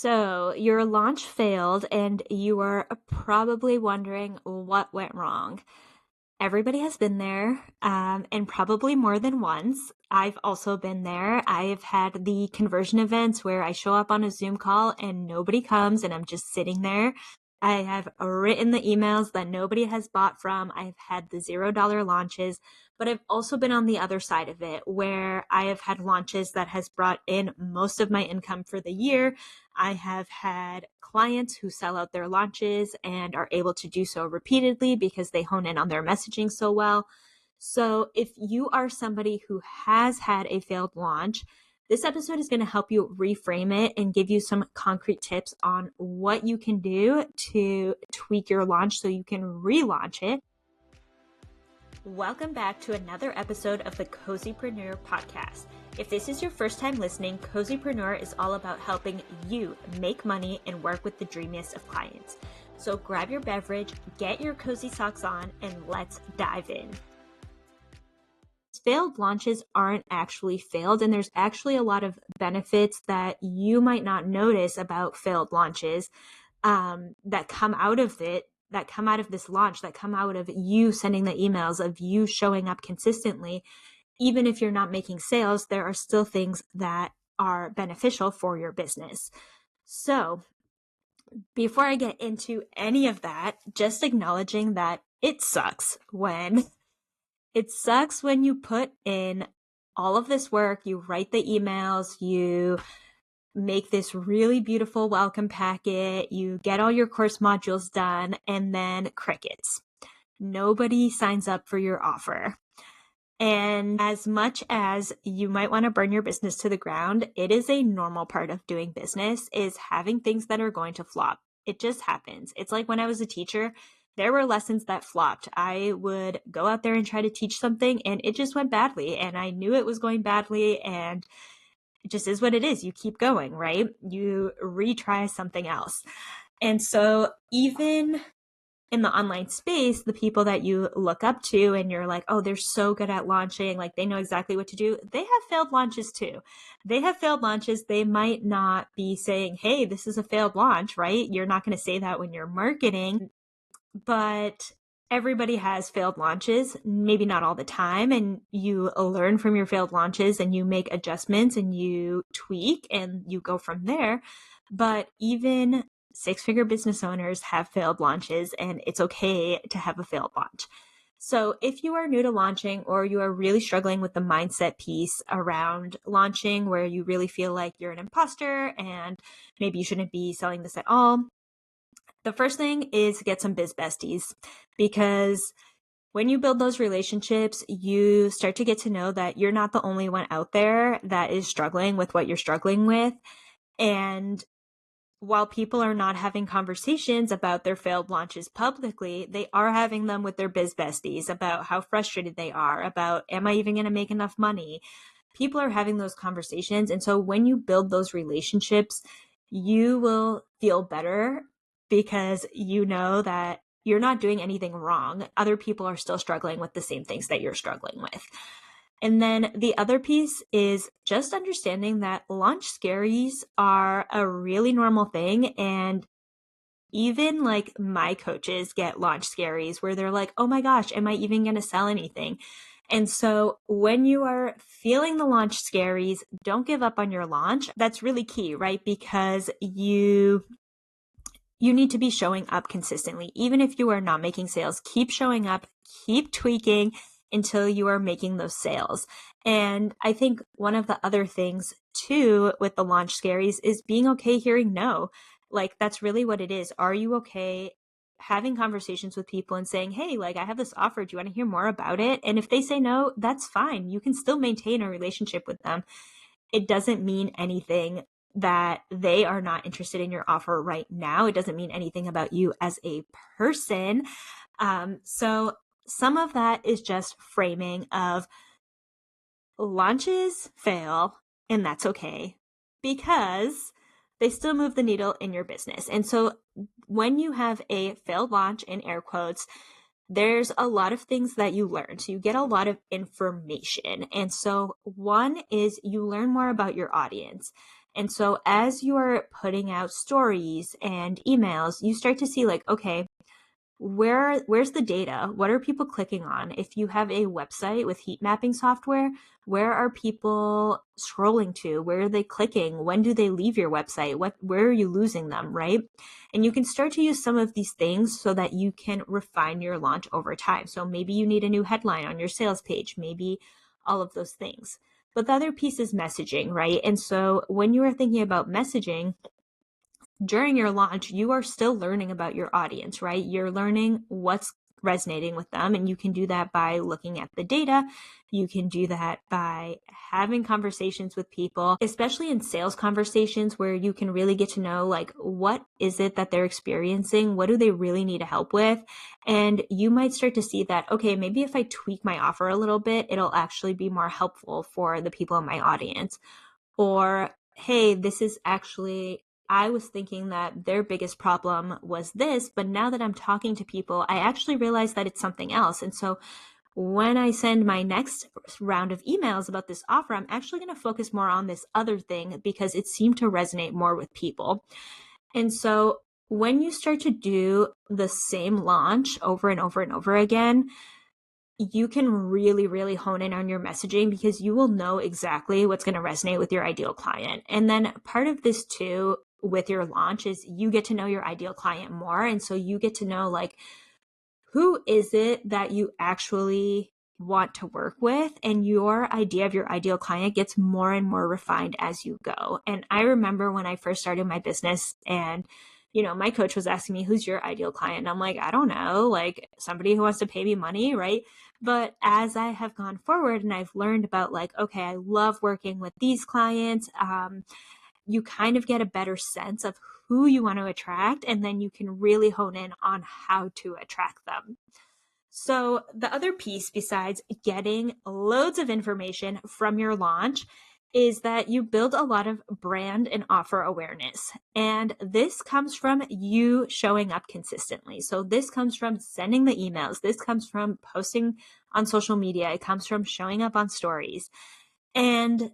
So your launch failed and you are probably wondering what went wrong. Everybody has been there, and probably more than once. I've also been there. I've had the conversion events where I show up on a Zoom call and nobody comes and I'm just sitting there. I have written the emails that nobody has bought from. I've had the $0 launches, but I've also been on the other side of it where I have had launches that has brought in most of my income for the year. I have had clients who sell out their launches and are able to do so repeatedly because they hone in on their messaging so well. So if you are somebody who has had a failed launch, this episode is going to help you reframe it and give you some concrete tips on what you can do to tweak your launch so you can relaunch it. Welcome back to another episode of the Cozypreneur podcast. If this is your first time listening, Cozypreneur is all about helping you make money and work with the dreamiest of clients. So grab your beverage, get your cozy socks on, and let's dive in. Failed launches aren't actually failed, and there's actually a lot of benefits that you might not notice about failed launches that come out of it, that come out of this launch, that come out of you sending the emails, of you showing up consistently. Even if you're not making sales, there are still things that are beneficial for your business. So before I get into any of that, just acknowledging that it sucks when you put in all of this work, you write the emails, you make this really beautiful welcome packet, you get all your course modules done, and then crickets. Nobody signs up for your offer. And as much as you might want to burn your business to the ground, it is a normal part of doing business is having things that are going to flop. It just happens. It's like when I was a teacher, there were lessons that flopped. I would go out there and try to teach something and it just went badly. And I knew it was going badly, and it just is what it is. You keep going, right? You retry something else. And so even in the online space, the people that you look up to and you're like, oh, they're so good at launching, like they know exactly what to do. They have failed launches too. They have failed launches. They might not be saying, hey, this is a failed launch, right? You're not going to say that when you're marketing, but everybody has failed launches, maybe not all the time. And you learn from your failed launches and you make adjustments and you tweak and you go from there. But even six-figure business owners have failed launches, and it's okay to have a failed launch. So if you are new to launching, or you are really struggling with the mindset piece around launching, where you really feel like you're an imposter and maybe you shouldn't be selling this at all, the first thing is get some biz besties, because when you build those relationships, you start to get to know that you're not the only one out there that is struggling with what you're struggling with. And while people are not having conversations about their failed launches publicly, they are having them with their biz besties about how frustrated they are, about, am I even going to make enough money? People are having those conversations. And so when you build those relationships, you will feel better because you know that you're not doing anything wrong. Other people are still struggling with the same things that you're struggling with. And then the other piece is just understanding that launch scaries are a really normal thing. And even like my coaches get launch scaries where they're like, oh my gosh, am I even going to sell anything? And so when you are feeling the launch scaries, don't give up on your launch. That's really key, right? Because you need to be showing up consistently. Even if you are not making sales, keep showing up, keep tweaking until you are making those sales. And I think one of the other things too with the launch scaries is being okay hearing no. Like that's really what it is. Are you okay having conversations with people and saying, hey, like I have this offer. Do you want to hear more about it? And if they say no, that's fine. You can still maintain a relationship with them. It doesn't mean anything that they are not interested in your offer right now. It doesn't mean anything about you as a person. So some of that is just framing of launches fail, and that's okay because they still move the needle in your business. And so when you have a failed launch, in air quotes, there's a lot of things that you learn. So you get a lot of information. And so one is you learn more about your audience. And so as you're putting out stories and emails, you start to see like, okay, where's the data? What are people clicking on? If you have a website with heat mapping software, where are people scrolling to? Where are they clicking? When do they leave your website? Where are you losing them, right? And you can start to use some of these things so that you can refine your launch over time. So maybe you need a new headline on your sales page, maybe all of those things. But the other piece is messaging, right? And so when you are thinking about messaging, during your launch, you are still learning about your audience, right? You're learning what's resonating with them. And you can do that by looking at the data. You can do that by having conversations with people, especially in sales conversations where you can really get to know, like, what is it that they're experiencing? What do they really need help with? And you might start to see that, okay, maybe if I tweak my offer a little bit, it'll actually be more helpful for the people in my audience. Or, hey, this is actually, I was thinking that their biggest problem was this, but now that I'm talking to people, I actually realize that it's something else. And so when I send my next round of emails about this offer, I'm actually going to focus more on this other thing because it seemed to resonate more with people. And so when you start to do the same launch over and over and over again, you can really, really hone in on your messaging because you will know exactly what's going to resonate with your ideal client. And then part of this too with your launch is you get to know your ideal client more. And so you get to know, like, who is it that you actually want to work with? And your idea of your ideal client gets more and more refined as you go. And I remember when I first started my business and my coach was asking me, who's your ideal client? And I'm like, I don't know, like somebody who wants to pay me money, right? But as I have gone forward and I've learned about, like, okay, I love working with these clients, you kind of get a better sense of who you want to attract, and then you can really hone in on how to attract them. So the other piece, besides getting loads of information from your launch, is that you build a lot of brand and offer awareness. And this comes from you showing up consistently. So this comes from sending the emails. This comes from posting on social media. It comes from showing up on stories. And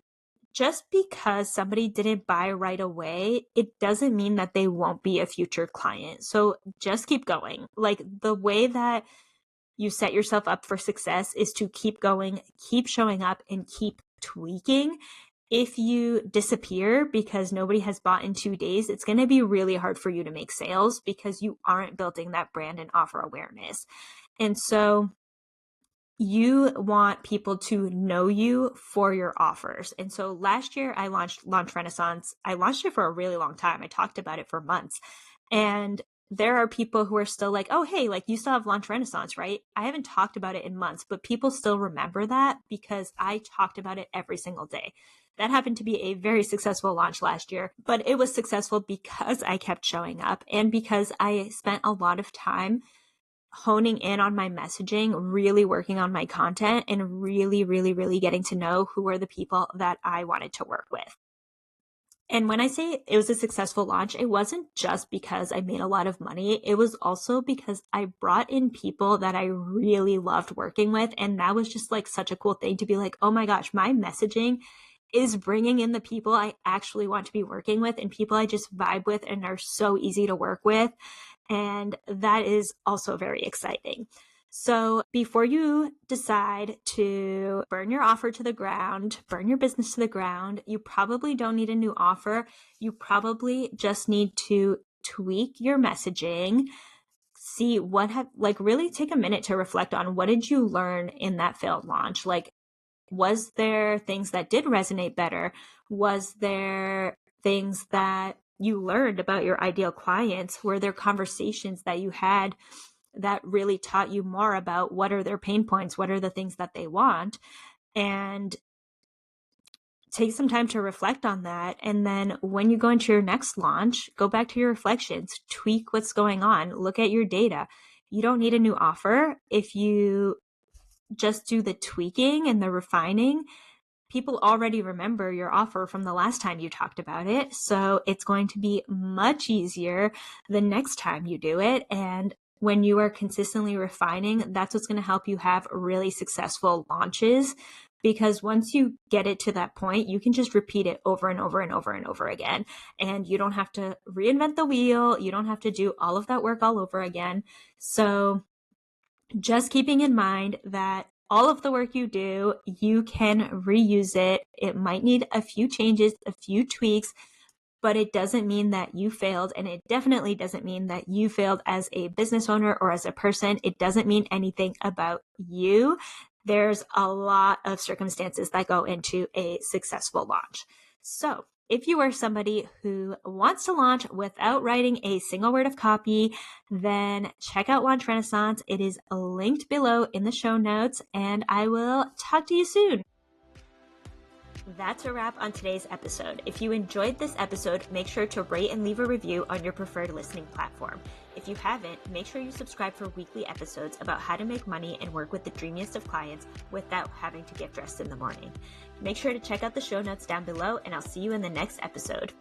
just because somebody didn't buy right away, it doesn't mean that they won't be a future client. So just keep going. Like, the way that you set yourself up for success is to keep going, keep showing up, and keep tweaking. If you disappear because nobody has bought in 2 days, it's going to be really hard for you to make sales because you aren't building that brand and offer awareness. And so you want people to know you for your offers. And so last year I launched Launch Renaissance. I launched it for a really long time. I talked about it for months. And there are people who are still like, oh, hey, like, you still have Launch Renaissance, right? I haven't talked about it in months, but people still remember that because I talked about it every single day. That happened to be a very successful launch last year, but it was successful because I kept showing up and because I spent a lot of time honing in on my messaging, really working on my content, and really, really, really getting to know who were the people that I wanted to work with. And when I say it was a successful launch, it wasn't just because I made a lot of money. It was also because I brought in people that I really loved working with. And that was just like such a cool thing to be like, oh my gosh, my messaging is bringing in the people I actually want to be working with and people I just vibe with and are so easy to work with. And that is also very exciting. So before you decide to burn your offer to the ground, burn your business to the ground, you probably don't need a new offer. You probably just need to tweak your messaging, see really take a minute to reflect on what did you learn in that failed launch? Like, was there things that did resonate better? Was there things that you learned about your ideal clients? Were there conversations that you had that really taught you more about what are their pain points? What are the things that they want? And take some time to reflect on that. And then when you go into your next launch, go back to your reflections, tweak what's going on, look at your data. You don't need a new offer. If you just do the tweaking and the refining, people already remember your offer from the last time you talked about it. So it's going to be much easier the next time you do it. And when you are consistently refining, that's what's going to help you have really successful launches because once you get it to that point, you can just repeat it over and over and over and over again. And you don't have to reinvent the wheel. You don't have to do all of that work all over again. So just keeping in mind that all of the work you do, you can reuse it. It might need a few changes, a few tweaks, but it doesn't mean that you failed. And it definitely doesn't mean that you failed as a business owner or as a person. It doesn't mean anything about you. There's a lot of circumstances that go into a successful launch. So if you are somebody who wants to launch without writing a single word of copy, then check out Launch Renaissance. It is linked below in the show notes, and I will talk to you soon. That's a wrap on today's episode. If you enjoyed this episode, make sure to rate and leave a review on your preferred listening platform. If you haven't, make sure you subscribe for weekly episodes about how to make money and work with the dreamiest of clients without having to get dressed in the morning. Make sure to check out the show notes down below, and I'll see you in the next episode.